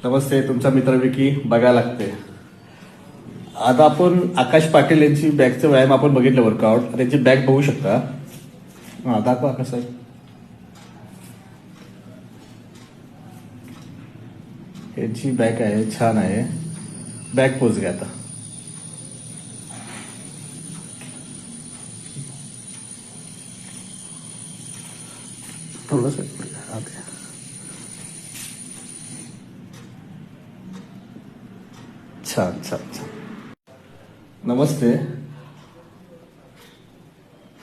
नमस्ते, तुमचा मित्र विकी बघायला लागते. आता आपण आकाश पाटील यांची बॅगचे व्यायाम आपण बघितलं वर्कआउट. त्यांची बॅग बघू शकता. हा दाखवा आकाश साहेब. यांची बॅग आहे, छान आहे. बॅग पोच घ्या आता. थोडंसं छान छान छान. नमस्ते,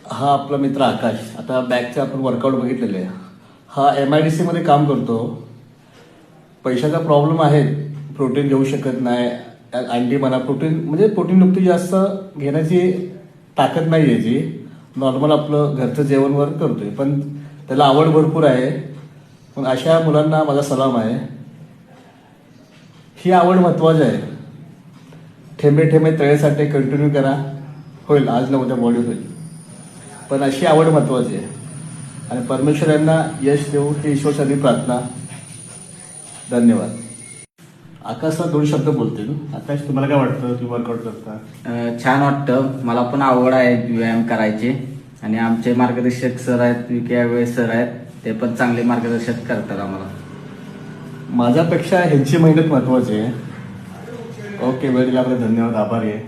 हा आपला मित्र आकाश. आता बॅगचे आपण वर्कआउट बघितलेले आहे. हा MIDC मध्ये काम करतो. पैशाचा प्रॉब्लेम आहे, प्रोटीन घेऊ शकत नाही. अंडी म्हणा, प्रोटीन म्हणजे प्रोटीन नुकती जास्त घेण्याची ताकद नाही आहे. जी नॉर्मल आपलं घरचं जेवणवर करतोय, पण त्याला आवड भरपूर आहे. पण अशा मुलांना माझा सलाम आहे, ही आवड महत्वाची आहे. ठेंबे ठेंबे तळेसाठी कंटिन्यू करा, होईल आज न उद्या बॉडी होईल. पण अशी आवड महत्वाची आहे आणि परमेश्वर यांना यश देऊ ही ईश्वरसाठी प्रार्थना. धन्यवाद. आकाशला 2 शब्द बोलतील. आकाश, तुम्हाला काय वाटतं, तुम्ही वर्कआउट करता? छान वाटतं. मला पण आवड आहे व्यायाम करायची आणि आमचे मार्गदर्शक सर आहेत, विकी सर आहेत, ते पण चांगले मार्गदर्शक करतात आम्हाला. माझ्यापेक्षा ह्यांची मेहनत महत्वाची आहे. ओके, वेळ दिल्याबद्दल धन्यवाद, आभारी आहे.